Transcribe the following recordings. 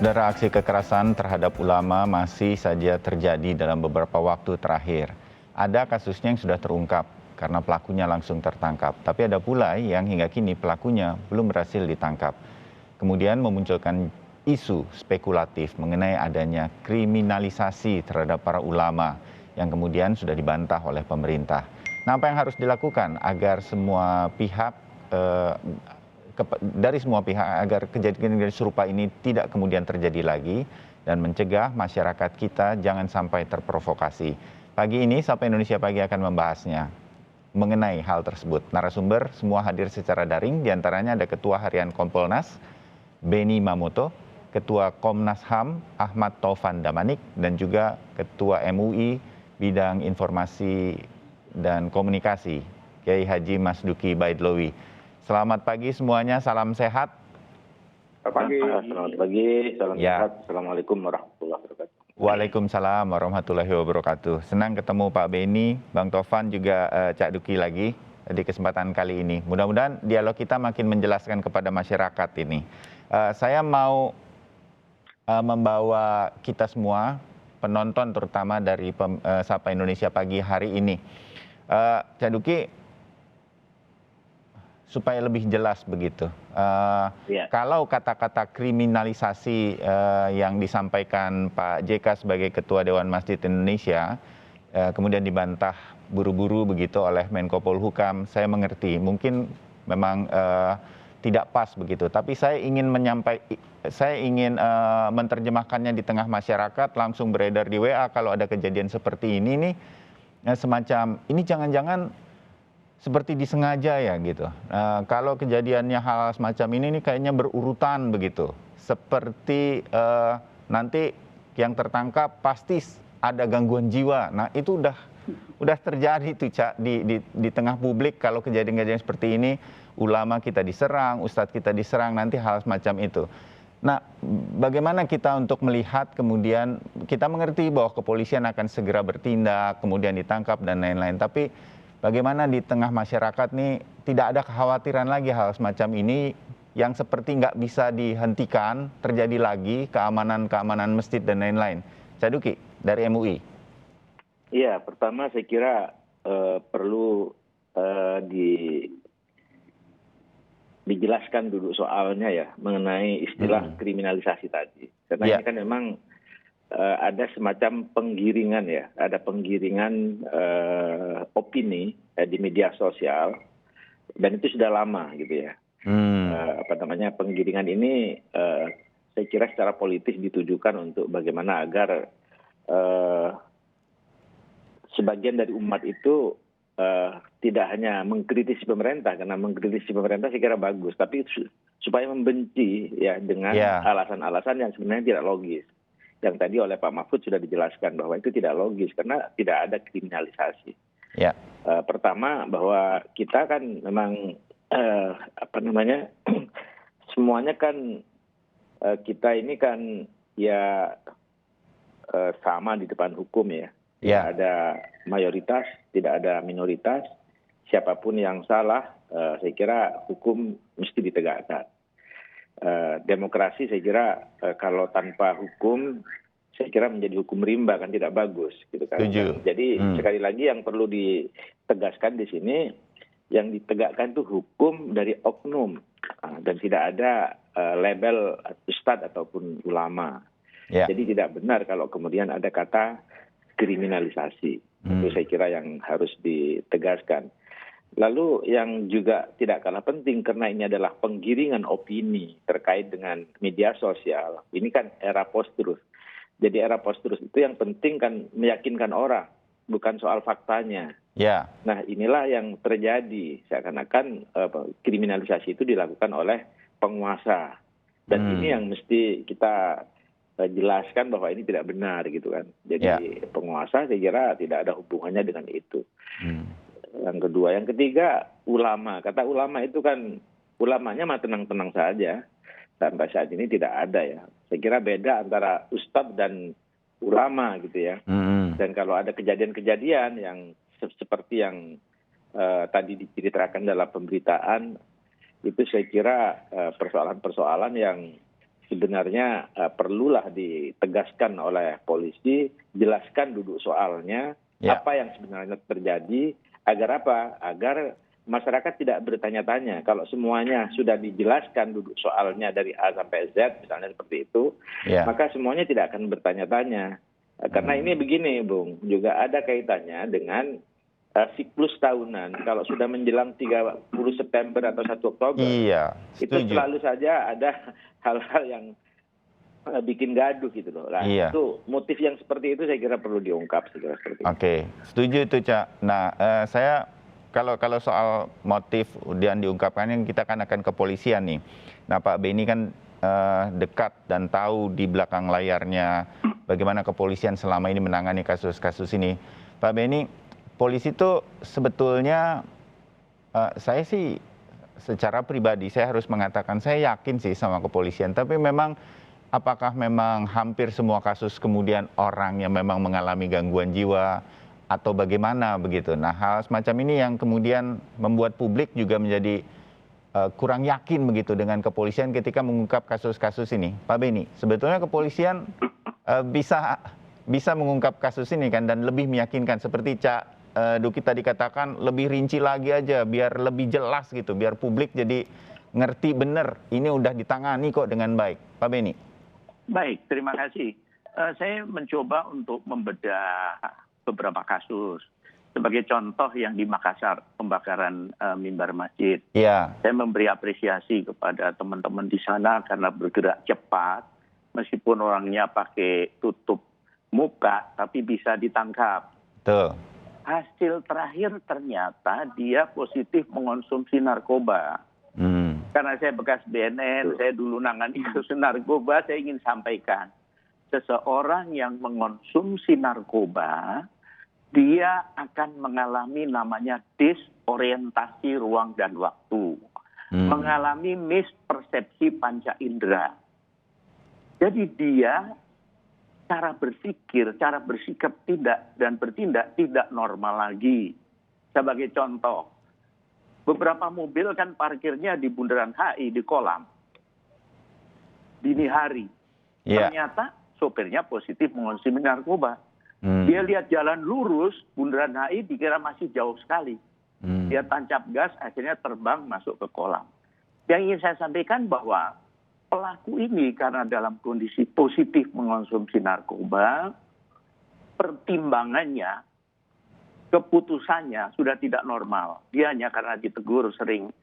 Saudara, aksi kekerasan terhadap ulama masih saja terjadi dalam beberapa waktu terakhir. Ada kasusnya yang sudah terungkap karena pelakunya langsung tertangkap. Tapi ada pula yang hingga kini pelakunya belum berhasil ditangkap. Kemudian memunculkan isu spekulatif mengenai adanya kriminalisasi terhadap para ulama yang kemudian sudah dibantah oleh pemerintah. Nah, apa yang harus dilakukan agar semua pihak dari semua pihak agar kejadian serupa ini tidak kemudian terjadi lagi dan mencegah masyarakat kita jangan sampai terprovokasi. Pagi ini Sapa Indonesia Pagi akan membahasnya mengenai hal tersebut. Narasumber semua hadir secara daring, diantaranya ada Ketua Harian Kompolnas Beni Mamoto, Ketua Komnas HAM Ahmad Taufan Damanik, dan juga Ketua MUI Bidang Informasi dan Komunikasi Kiai Haji Masduki Baidlowi. Selamat pagi semuanya, salam sehat. Selamat pagi, salam sehat. Assalamualaikum warahmatullahi wabarakatuh. Waalaikumsalam warahmatullahi wabarakatuh. Senang ketemu Pak Beni, Bang Taufan, juga Cak Duki lagi di kesempatan kali ini. Mudah-mudahan dialog kita makin menjelaskan kepada masyarakat ini. Saya mau membawa kita semua, penonton terutama dari Sapa Indonesia Pagi hari ini. Cak Duki, supaya lebih jelas begitu. Kalau kata-kata kriminalisasi yang disampaikan Pak JK sebagai Ketua Dewan Masjid Indonesia, kemudian dibantah buru-buru begitu oleh Menko Polhukam, saya mengerti. Mungkin memang tidak pas begitu. Tapi saya ingin menerjemahkannya di tengah masyarakat, langsung beredar di WA kalau ada kejadian seperti ini nih, semacam ini jangan-jangan seperti disengaja ya gitu. Kalau kejadiannya hal semacam ini nih kayaknya berurutan begitu. Seperti nanti yang tertangkap pasti ada gangguan jiwa. Nah itu udah terjadi tuh Cak di tengah publik kalau kejadian-kejadian seperti ini, ulama kita diserang, ustadz kita diserang, nanti hal semacam itu. Nah, bagaimana kita untuk melihat kemudian kita mengerti bahwa kepolisian akan segera bertindak, kemudian ditangkap dan lain-lain. Tapi bagaimana di tengah masyarakat nih tidak ada kekhawatiran lagi hal semacam ini yang seperti nggak bisa dihentikan, terjadi lagi keamanan masjid dan lain-lain. Cak Duki dari MUI. Iya, pertama saya kira perlu dijelaskan dulu soalnya ya mengenai istilah kriminalisasi tadi. Karena ini kan memang ada semacam penggiringan ya, ada penggiringan opini di media sosial dan itu sudah lama gitu ya. Penggiringan ini saya kira secara politis ditujukan untuk bagaimana agar sebagian dari umat itu tidak hanya mengkritisi pemerintah, karena mengkritisi pemerintah saya kira bagus, tapi supaya membenci ya dengan alasan-alasan yang sebenarnya tidak logis. Yang tadi oleh Pak Mahfud sudah dijelaskan bahwa itu tidak logis karena tidak ada kriminalisasi. Pertama bahwa kita kan memang semuanya kan kita ini kan ya sama di depan hukum ya. Tidak ada mayoritas, tidak ada minoritas. Siapapun yang salah, saya kira hukum mesti ditegakkan. Demokrasi saya kira kalau tanpa hukum saya kira menjadi hukum rimba kan tidak bagus gitu kan. Jadi sekali lagi yang perlu ditegaskan di sini, yang ditegakkan itu hukum dari oknum dan tidak ada label ustadz ataupun ulama. Jadi tidak benar kalau kemudian ada kata kriminalisasi. Itu saya kira yang harus ditegaskan. Lalu yang juga tidak kalah penting karena ini adalah penggiringan opini terkait dengan media sosial. Ini kan era post-truth. Jadi era post-truth itu yang penting kan meyakinkan orang, bukan soal faktanya. Nah inilah yang terjadi. Seakan-akan kriminalisasi itu dilakukan oleh penguasa. Dan ini yang mesti kita jelaskan bahwa ini tidak benar gitu kan. Jadi penguasa saya kira tidak ada hubungannya dengan itu. Yang kedua, yang ketiga ulama. Kata ulama itu kan ulamanya mah tenang-tenang saja. Sampai saat ini tidak ada ya. Saya kira beda antara ustadz dan ulama gitu ya. Dan kalau ada kejadian-kejadian yang seperti yang tadi diceritakan dalam pemberitaan, itu saya kira persoalan-persoalan yang sebenarnya perlulah ditegaskan oleh polisi, jelaskan duduk soalnya, apa yang sebenarnya terjadi, agar apa? Agar masyarakat tidak bertanya-tanya. Kalau semuanya sudah dijelaskan duduk soalnya dari A sampai Z, misalnya seperti itu, maka semuanya tidak akan bertanya-tanya. Karena ini begini, Bung, juga ada kaitannya dengan siklus tahunan. Kalau sudah menjelang 30 September atau 1 Oktober, itu selalu saja ada hal-hal yang bikin gaduh gitu loh. Nah, itu motif yang seperti itu saya kira perlu diungkap. Oke, setuju itu, Cak. Nah, saya kalau soal motif dan diungkapkannya, kita kan akan kepolisian nih. Nah, Pak Beni kan dekat dan tahu di belakang layarnya bagaimana kepolisian selama ini menangani kasus-kasus ini. Pak Beni, polisi itu sebetulnya, saya sih secara pribadi saya harus mengatakan saya yakin sih sama kepolisian, tapi memang apakah memang hampir semua kasus kemudian orang yang memang mengalami gangguan jiwa atau bagaimana begitu. Nah, hal semacam ini yang kemudian membuat publik juga menjadi kurang yakin begitu dengan kepolisian ketika mengungkap kasus-kasus ini. Pak Beni, sebetulnya kepolisian bisa mengungkap kasus ini kan dan lebih meyakinkan, seperti Cak Duki tadi katakan, lebih rinci lagi aja biar lebih jelas gitu, biar publik jadi ngerti bener ini udah ditangani kok dengan baik. Pak Beni. Baik, terima kasih. Saya mencoba untuk membedah beberapa kasus. Sebagai contoh yang di Makassar, pembakaran mimbar masjid. Saya memberi apresiasi kepada teman-teman di sana karena bergerak cepat, meskipun orangnya pakai tutup muka, tapi bisa ditangkap. Hasil terakhir ternyata dia positif mengonsumsi narkoba. Karena saya bekas BNN, saya dulu nangani kasus narkoba, saya ingin sampaikan. Seseorang yang mengonsumsi narkoba, dia akan mengalami namanya disorientasi ruang dan waktu. Mengalami mispersepsi panca indera. Jadi dia cara berpikir, cara bersikap tidak dan bertindak tidak normal lagi. Sebagai contoh, beberapa mobil kan parkirnya di Bundaran HI, di kolam. Dini hari. Ternyata sopirnya positif mengonsumsi narkoba. Dia lihat jalan lurus, Bundaran HI dikira masih jauh sekali. Dia tancap gas, akhirnya terbang masuk ke kolam. Yang ingin saya sampaikan bahwa pelaku ini karena dalam kondisi positif mengonsumsi narkoba, pertimbangannya, keputusannya sudah tidak normal. Dia hanya karena ditegur sering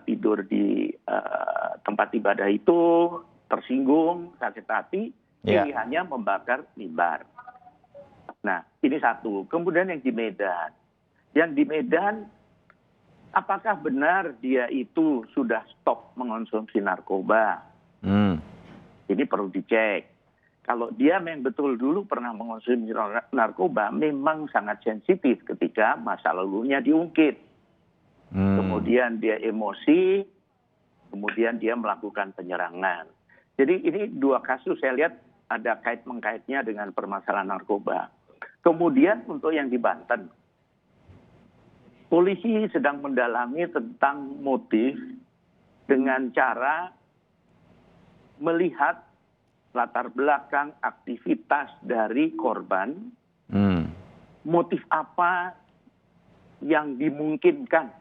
tidur di tempat ibadah itu, tersinggung, sakit hati, pilihannya membakar mimbar. Nah, ini satu. Kemudian yang di Medan. Yang di Medan, apakah benar dia itu sudah stop mengonsumsi narkoba? Ini perlu dicek. Kalau dia memang betul dulu pernah mengonsumsi narkoba, memang sangat sensitif ketika masa lalunya diungkit. Kemudian dia emosi, kemudian dia melakukan penyerangan. Jadi ini dua kasus saya lihat ada kait-mengkaitnya dengan permasalahan narkoba. Kemudian untuk yang di Banten, polisi sedang mendalami tentang motif dengan cara melihat latar belakang aktivitas dari korban, motif apa yang dimungkinkan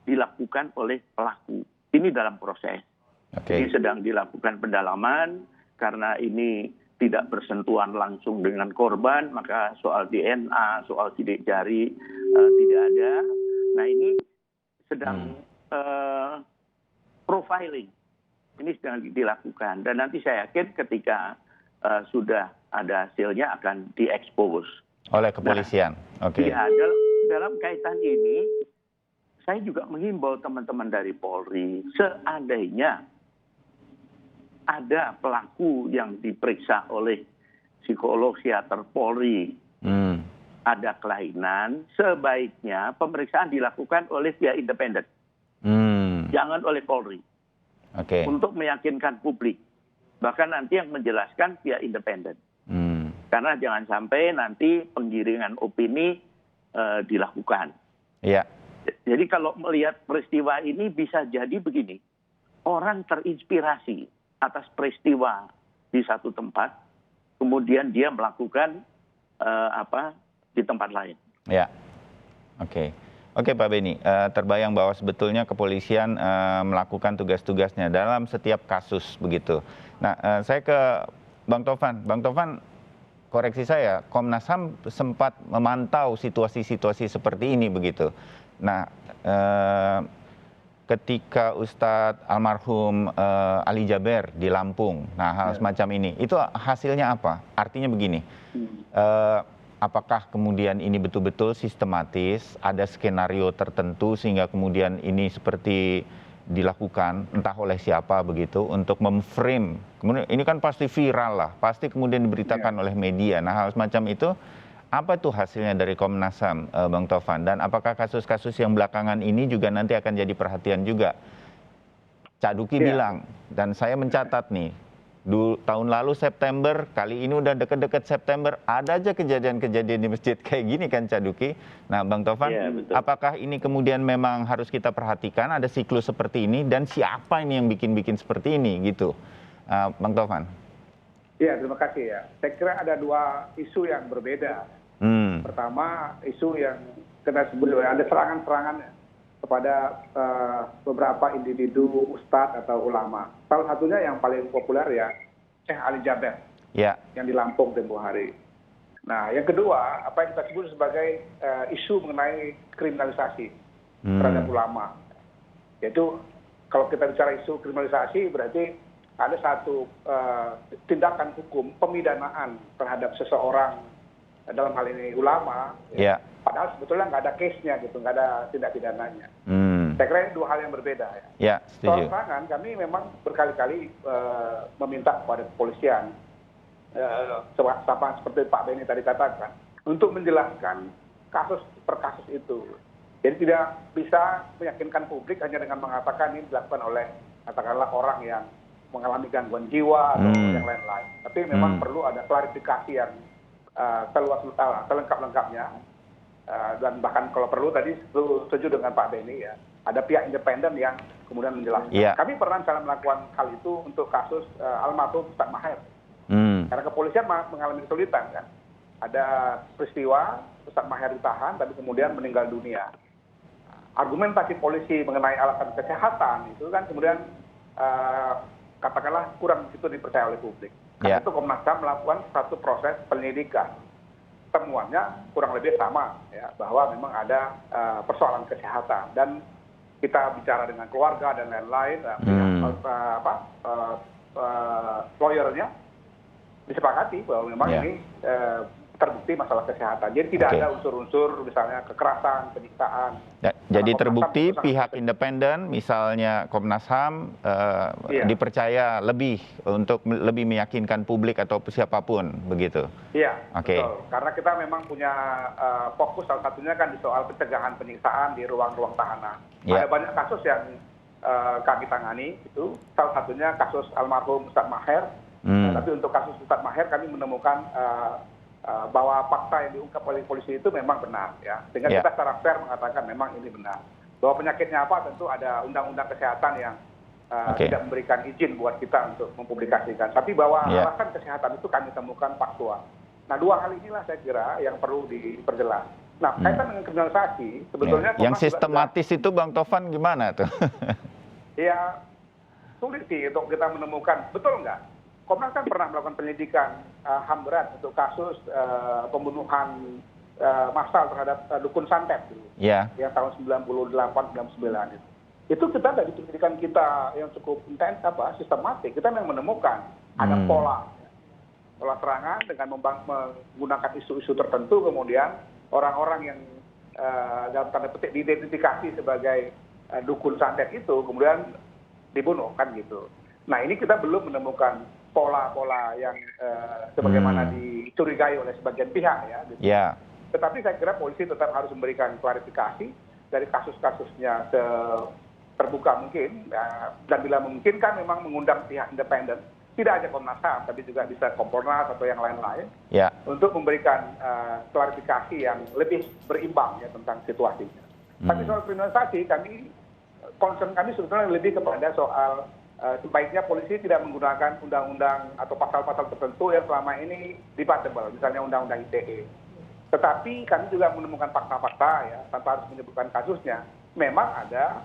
dilakukan oleh pelaku. Ini dalam proses. Ini sedang dilakukan pendalaman karena ini tidak bersentuhan langsung dengan korban, maka soal DNA, soal sidik jari tidak ada. Nah ini sedang profiling. Ini sedang dilakukan. Dan nanti saya yakin ketika sudah ada hasilnya akan diekspos. Oleh kepolisian. Ya, dalam kaitan ini, saya juga menghimbau teman-teman dari Polri, seandainya ada pelaku yang diperiksa oleh psikolog psikiater Polri, ada kelainan, sebaiknya pemeriksaan dilakukan oleh pihak independen. Jangan oleh Polri. Untuk meyakinkan publik. Bahkan nanti yang menjelaskan pihak independen. Karena jangan sampai nanti penggiringan opini dilakukan. Jadi kalau melihat peristiwa ini bisa jadi begini. Orang terinspirasi. atas peristiwa di satu tempat, kemudian dia melakukan di tempat lain. Ya, oke. Oke Pak Beni, terbayang bahwa sebetulnya kepolisian melakukan tugas-tugasnya dalam setiap kasus begitu. Nah, saya ke Bang Tovan. Bang Tovan, koreksi saya, Komnas HAM sempat memantau situasi-situasi seperti ini begitu. Nah, ketika Ustadz almarhum Ali Jaber di Lampung, nah hal semacam ini, itu hasilnya apa? Artinya begini, apakah kemudian ini betul-betul sistematis, ada skenario tertentu sehingga kemudian ini seperti dilakukan entah oleh siapa begitu untuk memframe, kemudian ini kan pasti viral lah, pasti kemudian diberitakan oleh media. Nah hal semacam itu, apa tuh hasilnya dari Komnas HAM, Bang Tovan? Dan apakah kasus-kasus yang belakangan ini juga nanti akan jadi perhatian juga? Cak Duki bilang, dan saya mencatat nih, tahun lalu September, kali ini udah deket-deket September, ada aja kejadian-kejadian di masjid kayak gini kan Cak Duki. Nah Bang Tovan, apakah ini kemudian memang harus kita perhatikan, ada siklus seperti ini, dan siapa ini yang bikin-bikin seperti ini gitu, Bang Tovan? Iya, terima kasih ya. Saya kira ada dua isu yang berbeda. Pertama, isu yang kita sebut ada serangan-serangan kepada beberapa individu ustadz atau ulama. Salah satunya yang paling populer ya, Syekh Ali Jaber, yang di Lampung tempoh hari. Nah, yang kedua, apa yang kita sebut sebagai isu mengenai kriminalisasi terhadap ulama. Yaitu, kalau kita bicara isu kriminalisasi, berarti ada satu tindakan hukum pemidanaan terhadap seseorang, dalam hal ini ulama, padahal sebetulnya nggak ada case-nya gitu, nggak ada tindak pidananya. Saya kira ini dua hal yang berbeda ya. Soal serangan, kami memang berkali-kali meminta kepada kepolisian, seperti Pak Beni tadi katakan, untuk menjelaskan kasus per kasus itu. Jadi tidak bisa meyakinkan publik hanya dengan mengatakan ini dilakukan oleh katakanlah orang yang mengalami gangguan jiwa atau yang lain-lain. Tapi memang perlu ada klarifikasi yang selengkap-lengkapnya. Dan bahkan kalau perlu tadi setuju dengan Pak Beni ya, ada pihak independen yang kemudian menjelaskan. Kami pernah misalnya melakukan hal itu untuk kasus almarhum Ustadz Maher. Karena kepolisian mengalami kesulitan kan. Ada peristiwa Ustadz Maher ditahan tapi kemudian meninggal dunia. Argumentasi polisi mengenai alasan kesehatan itu kan kemudian katakanlah kurang begitu dipercaya oleh publik. Karena itu Komnas HAM melakukan satu proses penyelidikan. Temuannya kurang lebih sama ya, bahwa memang ada persoalan kesehatan dan kita bicara dengan keluarga dan lain-lain, lawyernya disepakati bahwa memang ini terbukti masalah kesehatan. Jadi tidak ada unsur-unsur misalnya kekerasan, penyiksaan. Jadi terbukti pihak independen, misalnya Komnas HAM, dipercaya lebih untuk lebih meyakinkan publik atau siapapun, begitu? Iya, betul. Karena kita memang punya fokus salah satunya kan di soal pencegahan penyiksaan di ruang-ruang tahanan. Ada banyak kasus yang kami tangani, itu salah satunya kasus almarhum Ustadz Maher. Tapi untuk kasus Ustadz Maher kami menemukan bahwa fakta yang diungkap oleh polisi itu memang benar ya, sehingga kita secara fair mengatakan memang ini benar. Bahwa penyakitnya apa tentu ada undang-undang kesehatan yang tidak memberikan izin buat kita untuk mempublikasikan. Tapi bahwa alasan kesehatan itu kami temukan faktual. Nah dua hal inilah saya kira yang perlu diperjelas. Nah kaitan dengan kriminalisasi sebetulnya yang sistematis itu Bang Tovan gimana tuh? Ya sulit sih untuk kita menemukan, betul nggak? Komnas kan pernah melakukan penyelidikan HAM berat untuk kasus pembunuhan massal terhadap dukun santet dulu, yang tahun 98-99 itu. Itu kita dari penyelidikan kita yang cukup intens sistematik, kita memang menemukan ada pola serangan dengan menggunakan isu-isu tertentu, kemudian orang-orang yang dalam tanda petik diidentifikasi sebagai dukun santet itu kemudian dibunuh kan gitu. Nah ini kita belum menemukan pola-pola yang sebagaimana dicurigai oleh sebagian pihak ya. Gitu. Tetapi saya kira polisi tetap harus memberikan klarifikasi dari kasus-kasusnya terbuka mungkin dan bila memungkinkan memang mengundang pihak independen, tidak hanya Komnas HAM tapi juga bisa Kompolnas atau yang lain-lain untuk memberikan klarifikasi yang lebih berimbang ya tentang situasinya. Tapi soal kriminalisasi concern kami sebetulnya lebih kepada soal sebaiknya polisi tidak menggunakan undang-undang atau pasal-pasal tertentu yang selama ini debatable, misalnya undang-undang ITE. Tetapi kami juga menemukan fakta-fakta ya, tanpa harus menyebutkan kasusnya, memang ada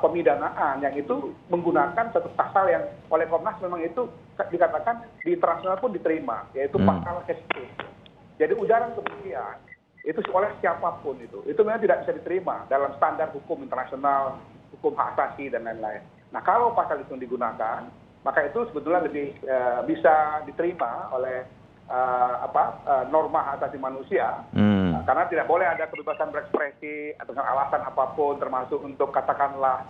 pemidanaan yang itu menggunakan satu pasal yang oleh Komnas memang itu dikatakan di internasional pun diterima, yaitu pasal hate speech. Jadi ujaran kebencian itu oleh siapapun itu memang tidak bisa diterima dalam standar hukum internasional, hukum hak asasi dan lain-lain. Nah kalau pasal itu digunakan, maka itu sebetulnya lebih bisa diterima oleh norma hak asasi manusia, karena tidak boleh ada kebebasan berekspresi dengan alasan apapun, termasuk untuk katakanlah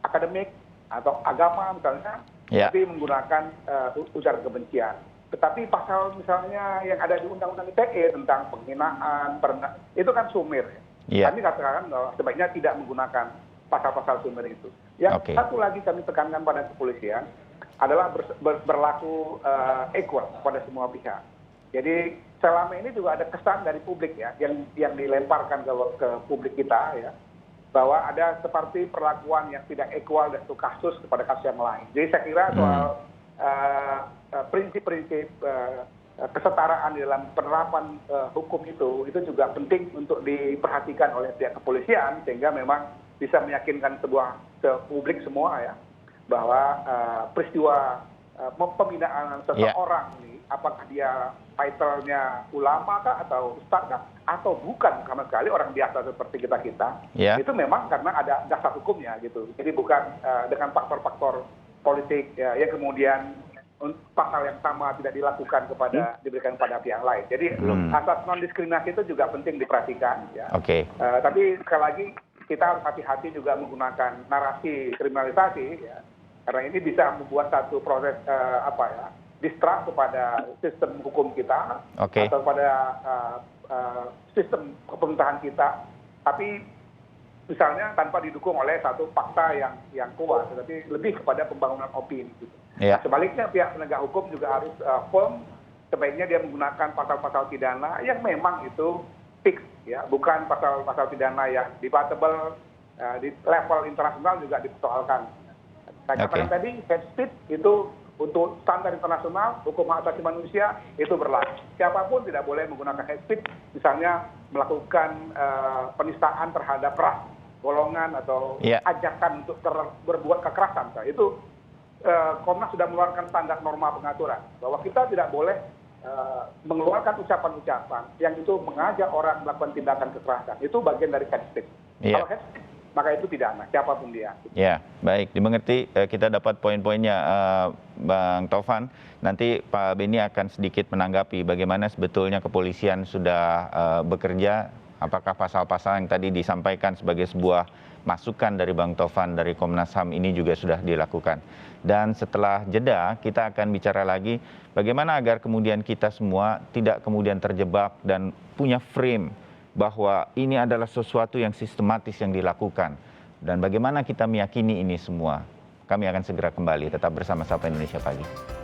akademik atau agama misalnya, tapi menggunakan ujaran kebencian. Tetapi pasal misalnya yang ada di Undang-Undang ITE tentang penghinaan, itu kan sumir. Kami katakan bahwa sebaiknya tidak menggunakan pasal-pasal sumir itu. Yang satu lagi kami tekankan pada kepolisian adalah berlaku equal pada semua pihak. Jadi selama ini juga ada kesan dari publik ya, yang dilemparkan ke publik kita ya, bahwa ada seperti perlakuan yang tidak equal dan itu kasus kepada kasus yang lain. Jadi saya kira soal prinsip-prinsip kesetaraan di dalam penerapan hukum itu juga penting untuk diperhatikan oleh pihak kepolisian, sehingga memang bisa meyakinkan publik semua ya, bahwa peristiwa pembinaan seseorang ini, apakah dia title-nya ulama kah atau ustadz kah atau bukan sama sekali orang biasa seperti kita, itu memang karena ada dasar hukumnya gitu. Jadi bukan dengan faktor-faktor politik yang kemudian pasal yang sama tidak dilakukan diberikan pada pihak lain. Jadi asas non diskriminasi itu juga penting diperhatikan ya. Tapi sekali lagi kita harus hati-hati juga menggunakan narasi kriminalisasi ya, karena ini bisa membuat satu proses distrust kepada sistem hukum kita atau pada sistem pemerintahan kita, tapi misalnya tanpa didukung oleh satu fakta yang kuat, tetapi lebih kepada pembangunan opini gitu. Nah, sebaliknya pihak penegak hukum juga harus firm, sebaiknya dia menggunakan pasal-pasal pidana yang memang itu fix ya, bukan pasal-pasal pidana yang debatable di level internasional juga dipersoalkan. Saya katakan tadi hate speech itu untuk standar internasional hukum hak asasi manusia itu berlaku. Siapapun tidak boleh menggunakan hate speech, misalnya melakukan penistaan terhadap ras, golongan atau ajakan untuk berbuat kekerasan. Itu Komnas sudah mengeluarkan standar norma pengaturan bahwa kita tidak boleh mengeluarkan ucapan-ucapan yang itu mengajak orang melakukan tindakan kekerasan. Itu bagian dari hate speech. Kalau hate speech, maka itu pidana, siapapun dia. Ya, baik, dimengerti. Kita dapat poin-poinnya, Bang Taufan. Nanti Pak Beni akan sedikit menanggapi bagaimana sebetulnya kepolisian sudah bekerja. Apakah pasal-pasal yang tadi disampaikan sebagai sebuah masukan dari Bang Taufan dari Komnas HAM ini juga sudah dilakukan. Dan setelah jeda, kita akan bicara lagi bagaimana agar kemudian kita semua tidak kemudian terjebak dan punya frame bahwa ini adalah sesuatu yang sistematis yang dilakukan. Dan bagaimana kita meyakini ini semua. Kami akan segera kembali, tetap bersama Sapa Indonesia Pagi.